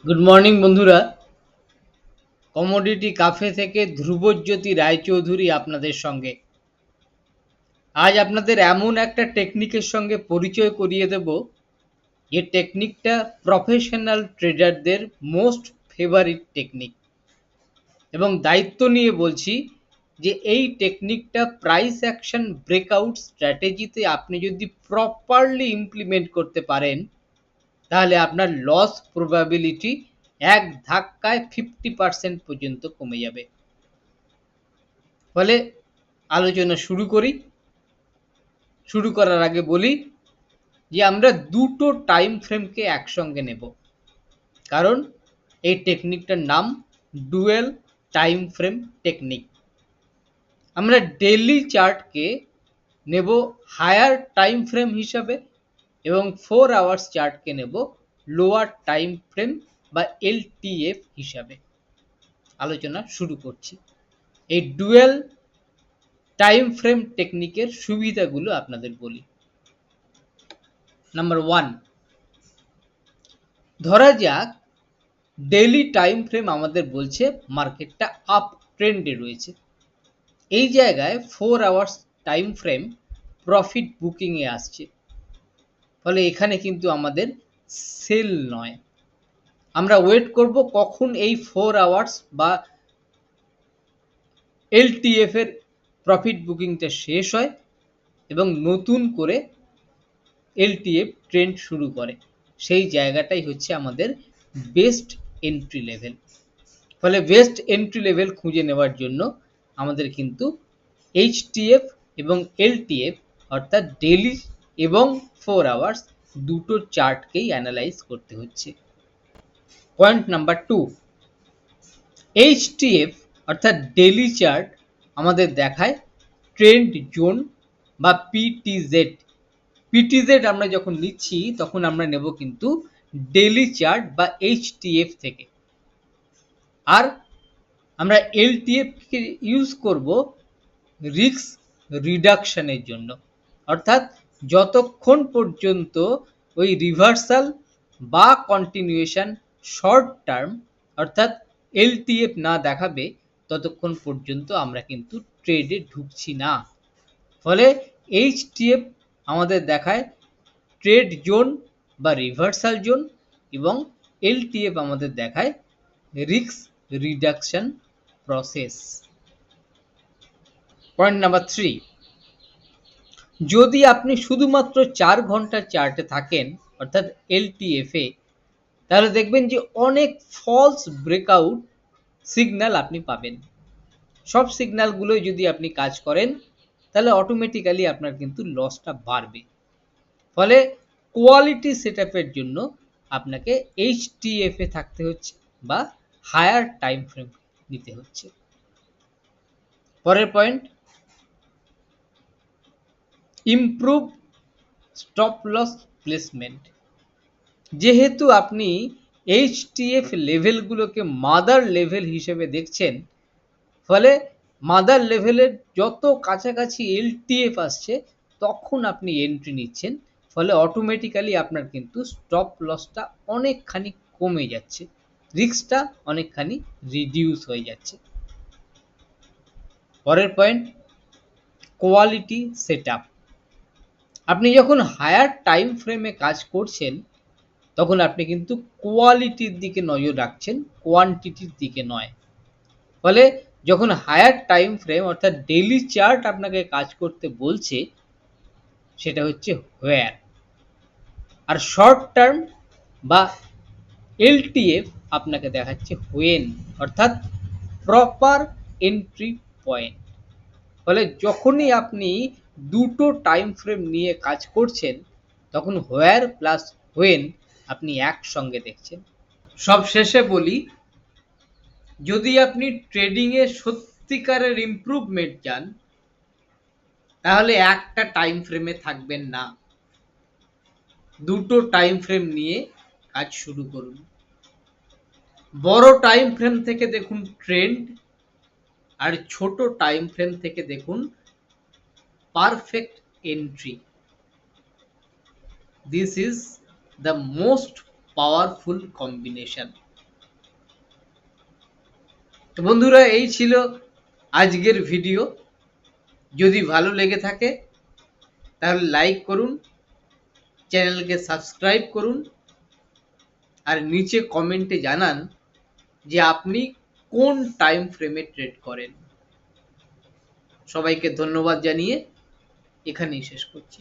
Good morning বন্ধুরা। Commodity cafe থেকে ধ্রুবজ্যোতি রায়চৌধুরী আপনাদের সঙ্গে। আজ আপনাদের এমন একটা টেকনিকের সঙ্গে পরিচয় করিয়ে দেব যে টেকনিকটা প্রফেশনাল ট্রেডারদের মোস্ট ফেভারিট টেকনিক, এবং দায়িত্ব নিয়ে বলছি যে এই টেকনিকটা প্রাইস অ্যাকশন ব্রেকআউট স্ট্র্যাটেজিতে আপনি যদি প্রপারলি ইমপ্লিমেন্ট করতে পারেন তাহলে আপনার লস প্রবাবিলিটি এক ধাক্কায় 50% পর্যন্ত কমে যাবে। ফলে আলোচনা শুরু করি। শুরু করার আগে বলি যে আমরা দুটো টাইম ফ্রেমকে একসঙ্গে নেব, কারণ এই টেকনিকটার নাম ডুয়েল টাইম ফ্রেম টেকনিক। আমরা ডেইলি চার্টকে নেব হায়ার টাইম ফ্রেম হিসাবে এবং 4 আওয়ার্স চার্টকে নেব লোয়ার টাইম ফ্রেম বা এলটিএফ হিসাবে। আলোচনা শুরু করছি। এই ডুয়েল টাইম ফ্রেম টেকনিকের সুবিধাগুলো আপনাদের বলি। নাম্বার 1, ধরা যাক ডেইলি টাইম ফ্রেম আমাদের বলছে মার্কেটটা আপ ট্রেন্ডে রয়েছে। এই জায়গায় 4 আওয়ার্স টাইম ফ্রেম প্রফিট বুকিংয়ে আসছে, ফলে এখানে কিন্তু আমাদের সেল নয়। আমরা ওয়েট করব কখন এই 4 আওয়ার্স বা এলটিএফ এর প্রফিট বুকিংটা শেষ হয় এবং নতুন করে এলটিএফ ট্রেন্ড শুরু করে। সেই জায়গাটাই হচ্ছে আমাদের বেস্ট এন্ট্রি লেভেল। ফলে বেস্ট এন্ট্রি লেভেল খুঁজে নেওয়ার জন্য আমাদের কিন্তু এইচটিএফ এবং এলটিএফ অর্থাৎ ডেইলি এবং 4 আওয়ার্স দুটো চার্টকেই অ্যানালাইজ করতে হচ্ছে। পয়েন্ট নাম্বার 2, এইচটিএফ অর্থাৎ ডেইলি চার্ট আমাদের দেখায় ট্রেন্ড জোন বা পিটিজেড। পিটিজেড আমরা যখন নিচ্ছি তখন আমরা নেব কিন্তু ডেইলি চার্ট বা এইচটিএফ থেকে, আর আমরা এলটিএফ কে ইউজ করব রিস্ক রিডাকশনের জন্য। অর্থাৎ যতক্ষণ পর্যন্ত ওই রিভার্সাল বা কন্টিনিউয়েশন শর্ট টার্ম অর্থাৎ এলটিএফ না দেখাবে ততক্ষণ পর্যন্ত আমরা কিন্তু ট্রেডে ঢুকছি না। ফলে এইচটিএফ আমাদের দেখায় ট্রেড জোন বা রিভার্সাল জোন এবং এলটিএফ আমাদের দেখায় risk reduction process. Point number 3, যদি আপনি শুধুমাত্র 4 ঘন্টার চার্টে থাকেন অর্থাৎ এলটিএফ এ, তাহলে দেখবেন যে অনেক ফলস ব্রেকআউট সিগন্যাল আপনি পাবেন। সব সিগন্যালগুলোই যদি আপনি কাজ করেন তাহলে অটোমেটিক্যালি আপনার কিন্তু লসটা বাড়বে। ফলে কোয়ালিটি সেটআপের জন্য আপনাকে এইচটিএফ এ থাকতে হচ্ছে বা হায়ার টাইম ফ্রেম নিতে হচ্ছে। পরের point, improve stop loss placement. যেহেতু আপনি এইচটিএফ লেভেলগুলোকে মাদার লেভেল হিসেবে দেখছেন, ফলে মাদার লেভেলের যত কাছাকাছি এলটিএফ আসছে তখন আপনি এন্ট্রি নিচ্ছেন। ফলে অটোমেটিক্যালি আপনার কিন্তু স্টপ লসটা অনেকখানি কমে যাচ্ছে, রিস্কটা অনেকখানি রিডিউস হয়ে যাচ্ছে। পরের পয়েন্ট, কোয়ালিটি সেটআপ। আপনি যখন হায়ার টাইম ফ্রেমে কাজ করছেন তখন আপনি কিন্তু কোয়ালিটির দিকে নজর রাখছেন, কোয়ান্টিটির দিকে নয়। ফলে যখন হায়ার টাইম ফ্রেম অর্থাৎ ডেইলি চার্ট আপনাকে কাজ করতে বলছে সেটা হচ্ছে হোয়ার, আর শর্ট টার্ম বা এলটিএফ আপনাকে দেখাচ্ছে হোয়েন অর্থাৎ প্রপার এন্ট্রি পয়েন্ট। ফলে যখনই আপনি দুটো টাইম ফ্রেম নিয়ে কাজ করছেন তখন হোয়ার প্লাস হোয়েন আপনি একসঙ্গে দেখছেন। সব শেষে বলি, যদি আপনি ট্রেডিংয়ে সত্যিকারের ইমপ্রুভমেন্ট চান তাহলে একটা টাইম ফ্রেমে থাকবেন না, দুটো টাইম ফ্রেম নিয়ে কাজ শুরু করুন। বড় টাইম ফ্রেম থেকে দেখুন ট্রেন্ড, আর ছোট টাইম ফ্রেম থেকে দেখুন perfect entry. This is the most powerful combination. তো বন্ধুরা, এই ছিল আজকের ভিডিও। যদি ভালো লেগে থাকে তাহলে লাইক করুন, চ্যানেলকে সাবস্ক্রাইব করুন, আর নিচে কমেন্টে জানান যে আপনি কোন টাইম ফ্রেমে ট্রেড করেন। সবাইকে ধন্যবাদ জানিয়ে এখানেই শেষ করছি।